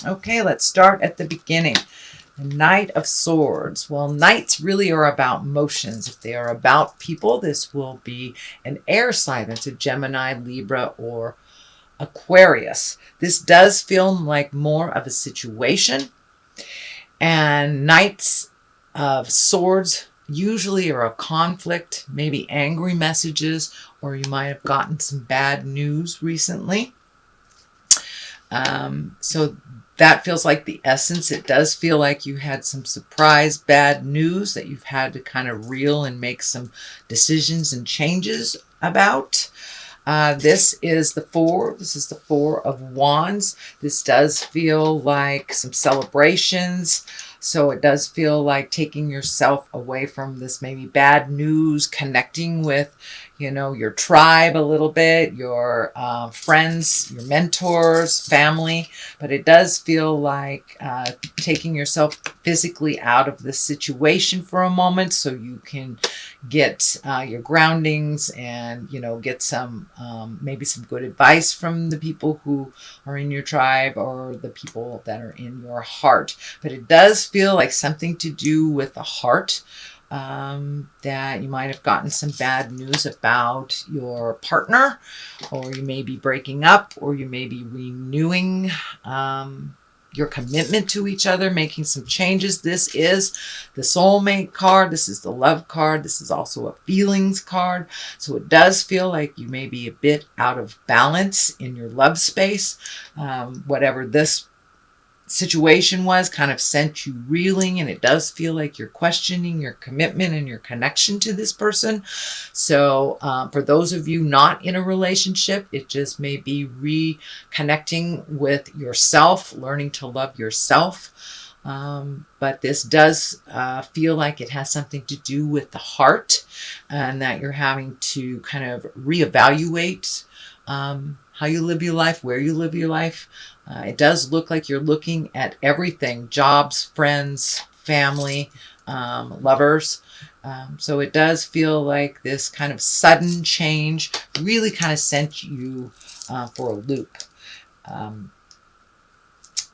Okay, let's start at the beginning. The Knight of Swords. Well, knights really are about motions. If they are about people, this will be an air sign. That's a Gemini, Libra, or Aquarius. This does feel like more of a situation. And Knights of Swords usually are a conflict, maybe angry messages, or you might have gotten some bad news recently. So that feels like the essence. It does feel like you had some surprise bad news that you've had to kind of reel and make some decisions and changes about. This is the Four. This is the Four of Wands. This does feel like some celebrations. So it does feel like taking yourself away from this maybe bad news, connecting with, your tribe a little bit, your friends, your mentors, family. But it does feel like taking yourself physically out of this situation for a moment so you can get your groundings and, get some, maybe some good advice from the people who are in your tribe or the people that are in your heart. But it does feel like something to do with the heart, that you might have gotten some bad news about your partner, or you may be breaking up, or you may be renewing your commitment to each other, making some changes. This is the soulmate card. This is the love card. This is also a feelings card. So it does feel like you may be a bit out of balance in your love space. Whatever this situation was kind of sent you reeling, and it does feel like you're questioning your commitment and your connection to this person. So for those of you not in a relationship, it just may be reconnecting with yourself, learning to love yourself. But this does feel like it has something to do with the heart, and that you're having to kind of reevaluate how you live your life, where you live your life. It does look like you're looking at everything: jobs, friends, family, lovers. So it does feel like this kind of sudden change really kind of sent you for a loop.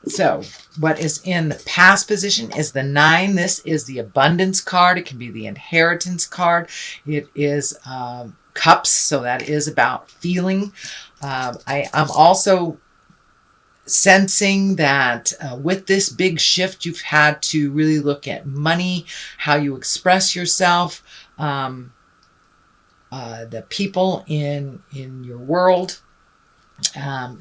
So what is in the past position is the 9. This is the abundance card. It can be the inheritance card. It is cups, so that is about feeling. I'm also sensing that with this big shift, you've had to really look at money, how you express yourself, the people in your world.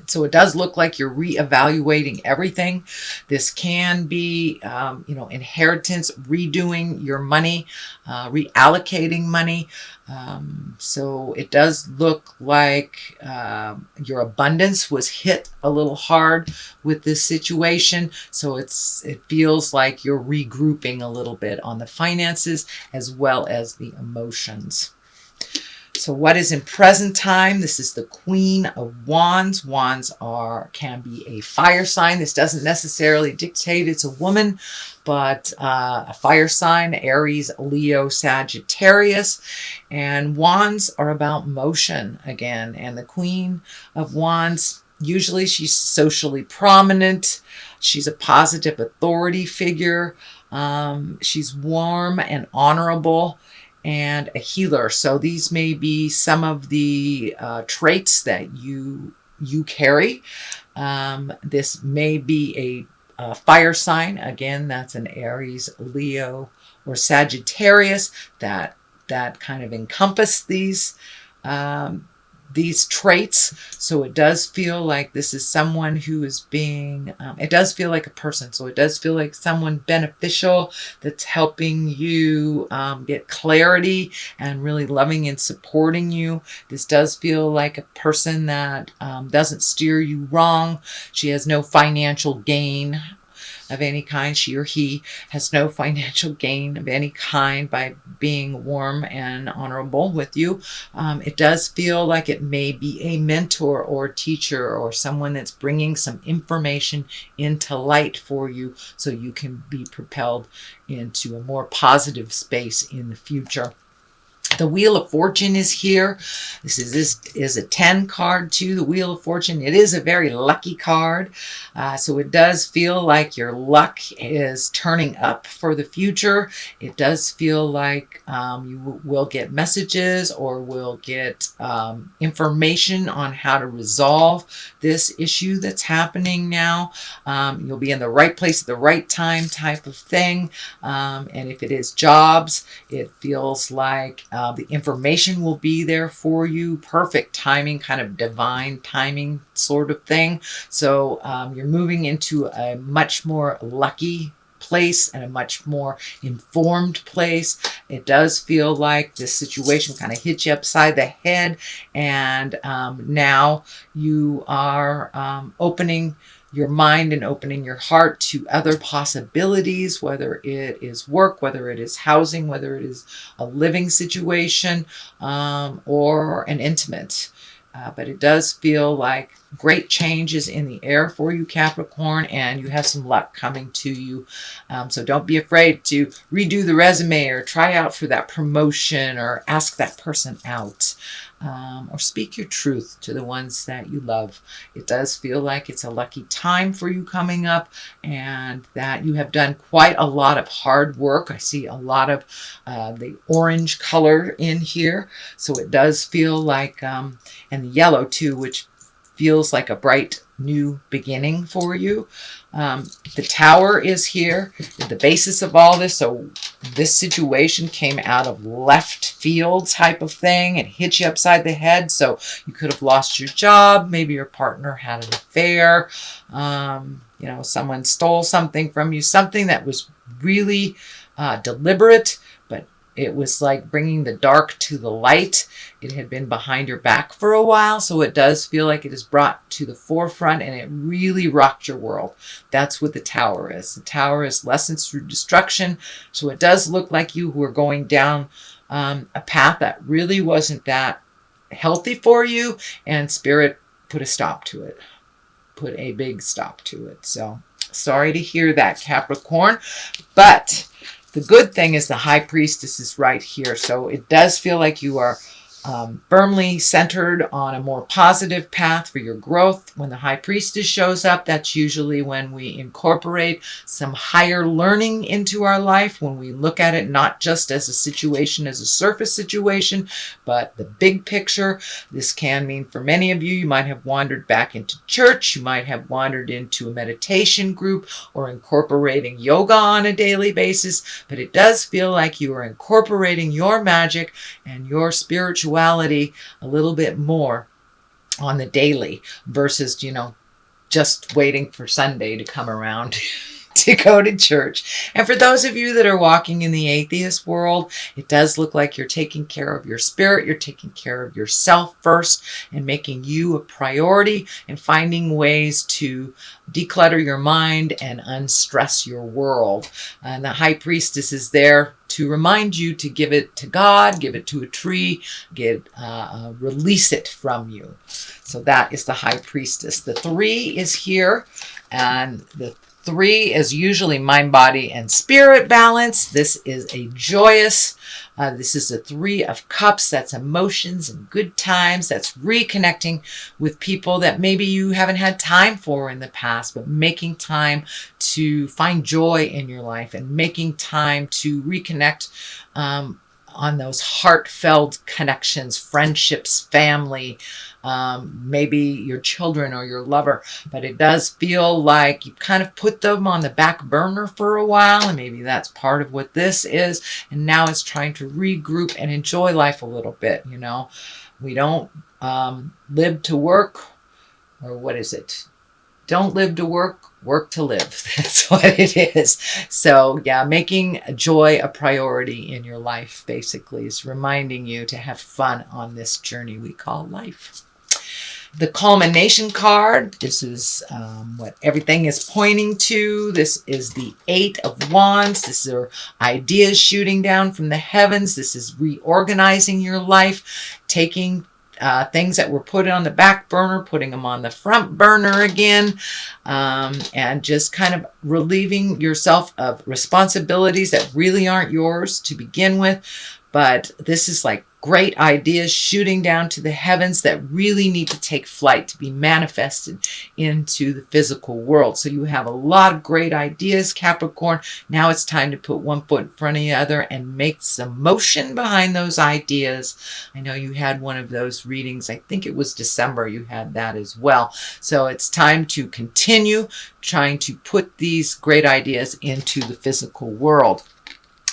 So it does look like you're reevaluating everything. This can be, inheritance, redoing your money, reallocating money. So it does look like your abundance was hit a little hard with this situation. So it feels like you're regrouping a little bit on the finances as well as the emotions. So what is in present time? This is the Queen of Wands. Wands can be a fire sign. This doesn't necessarily dictate it's a woman, but a fire sign: Aries, Leo, Sagittarius. And wands are about motion again. And the Queen of Wands, usually she's socially prominent. She's a positive authority figure. She's warm and honorable, and a healer. So these may be some of the traits that you carry. This may be a fire sign. Again, that's an Aries, Leo, or Sagittarius that kind of encompass these traits. So it does feel like this is someone who is being, it does feel like a person. So it does feel like someone beneficial that's helping you get clarity and really loving and supporting you. This does feel like a person that doesn't steer you wrong. She has no financial gain of any kind. She or he has no financial gain of any kind by being warm and honorable with you. It does feel like it may be a mentor or teacher or someone that's bringing some information into light for you so you can be propelled into a more positive space in the future. The Wheel of Fortune is here. This is a 10 card too, the Wheel of Fortune. It is a very lucky card. So it does feel like your luck is turning up for the future. It does feel like you will get messages or will get information on how to resolve this issue that's happening now. You'll be in the right place at the right time type of thing. And if it is jobs, it feels like the information will be there for you. Perfect timing, kind of divine timing sort of thing. So you're moving into a much more lucky place and a much more informed place. It does feel like this situation kind of hit you upside the head, and now you are opening your mind and opening your heart to other possibilities, whether it is work, whether it is housing, whether it is a living situation, or an intimate. But it does feel like great changes in the air for you, Capricorn, and you have some luck coming to you. So don't be afraid to redo the resume or try out for that promotion or ask that person out. Or speak your truth to the ones that you love. It does feel like it's a lucky time for you coming up, and that you have done quite a lot of hard work. I see a lot of the orange color in here. So it does feel like, and the yellow too, which feels like a bright new beginning for you. The Tower is here, the basis of all this. So this situation came out of left field type of thing. It hit you upside the head. So you could have lost your job. Maybe your partner had an affair. Someone stole something from you, something that was really deliberate, but it was like bringing the dark to the light. It had been behind your back for a while, so it does feel like it is brought to the forefront, and it really rocked your world. That's what the Tower is. The Tower is lessons through destruction, so it does look like you were going down a path that really wasn't that healthy for you, and Spirit put a stop to it. Put a big stop to it. So sorry to hear that, Capricorn, but the good thing is the High Priestess is right here. So it does feel like you are firmly centered on a more positive path for your growth. When the High Priestess shows up, that's usually when we incorporate some higher learning into our life, when we look at it not just as a situation, as a surface situation, but the big picture. This can mean for many of you, you might have wandered back into church, you might have wandered into a meditation group or incorporating yoga on a daily basis, but it does feel like you are incorporating your magic and your spirituality a little bit more on the daily versus, just waiting for Sunday to come around to go to church. And for those of you that are walking in the atheist world, it does look like you're taking care of your spirit, you're taking care of yourself first, and making you a priority, and finding ways to declutter your mind and unstress your world. And the High Priestess is there to remind you to give it to God, give it to a tree, release it from you. So that is the High Priestess. The 3 is here, and the 3 is usually mind, body, and spirit balance. This is a joyous, this is a 3 of Cups. That's emotions and good times. That's reconnecting with people that maybe you haven't had time for in the past, but making time to find joy in your life and making time to reconnect on those heartfelt connections, friendships, family, maybe your children or your lover. But it does feel like you kind of put them on the back burner for a while, and maybe that's part of what this is. And now it's trying to regroup and enjoy life a little bit. We don't live to work, or what is it? Don't live to work, work to live. That's what it is. So yeah, making joy a priority in your life basically is reminding you to have fun on this journey we call life. The Culmination card, this is what everything is pointing to. This is the 8 of Wands. This is ideas shooting down from the heavens. This is reorganizing your life, taking things that were put on the back burner, putting them on the front burner again, and just kind of relieving yourself of responsibilities that really aren't yours to begin with. But this is like great ideas shooting down to the heavens that really need to take flight to be manifested into the physical world. So you have a lot of great ideas, Capricorn. Now it's time to put one foot in front of the other and make some motion behind those ideas. I know you had one of those readings. I think it was December you had that as well. So it's time to continue trying to put these great ideas into the physical world.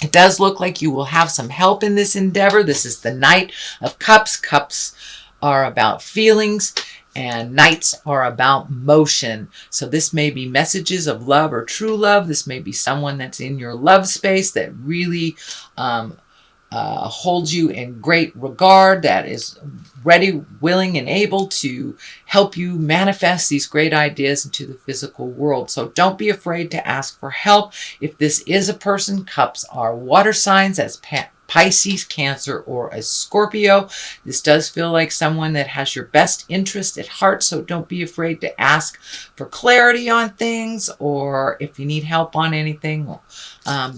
It does look like you will have some help in this endeavor. This is the Knight of Cups. Cups are about feelings and Knights are about motion. So this may be messages of love or true love. This may be someone that's in your love space that really holds you in great regard, that is ready, willing, and able to help you manifest these great ideas into the physical world. So don't be afraid to ask for help. If this is a person, cups are water signs, as Pisces, Cancer, or a Scorpio. This does feel like someone that has your best interest at heart, so don't be afraid to ask for clarity on things, or if you need help on anything,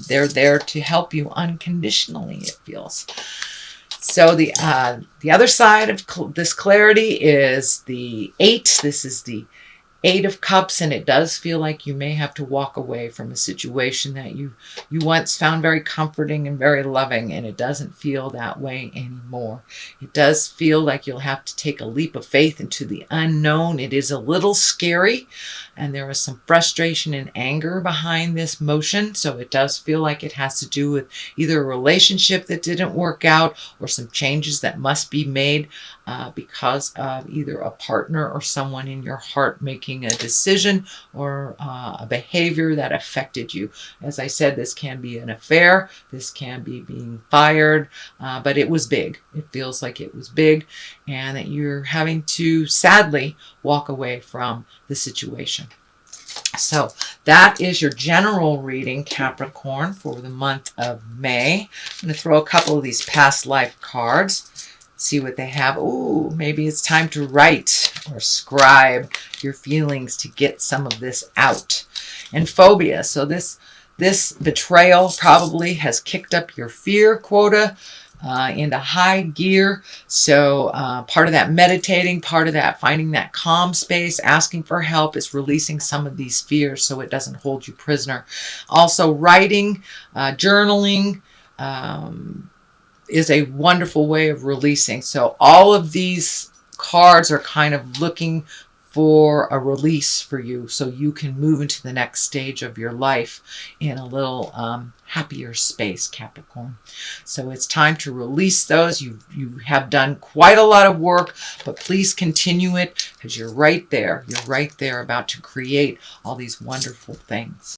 they're there to help you unconditionally, it feels. So the other side of this clarity is the 8. This is the 8 of Cups, and it does feel like you may have to walk away from a situation that you once found very comforting and very loving, and it doesn't feel that way anymore. It does feel like you'll have to take a leap of faith into the unknown. It is a little scary, and there is some frustration and anger behind this motion, so it does feel like it has to do with either a relationship that didn't work out or some changes that must be made because of either a partner or someone in your heart making a decision or a behavior that affected you. As I said, this can be an affair, this can be being fired, but it was big. It feels like it was big, and that you're having to sadly walk away from the situation. So that is your general reading, Capricorn, for the month of May. I'm going to throw a couple of these past life cards, see what they have. Ooh, maybe it's time to write or scribe your feelings to get some of this out. And phobia. So this betrayal probably has kicked up your fear quota into high gear. So part of that meditating, part of that finding that calm space, asking for help, is releasing some of these fears so it doesn't hold you prisoner. Also writing, journaling, is a wonderful way of releasing. So all of these cards are kind of looking for a release for you so you can move into the next stage of your life in a little happier space, Capricorn. So it's time to release those. You have done quite a lot of work, but please continue it, because you're right there. You're right there about to create all these wonderful things.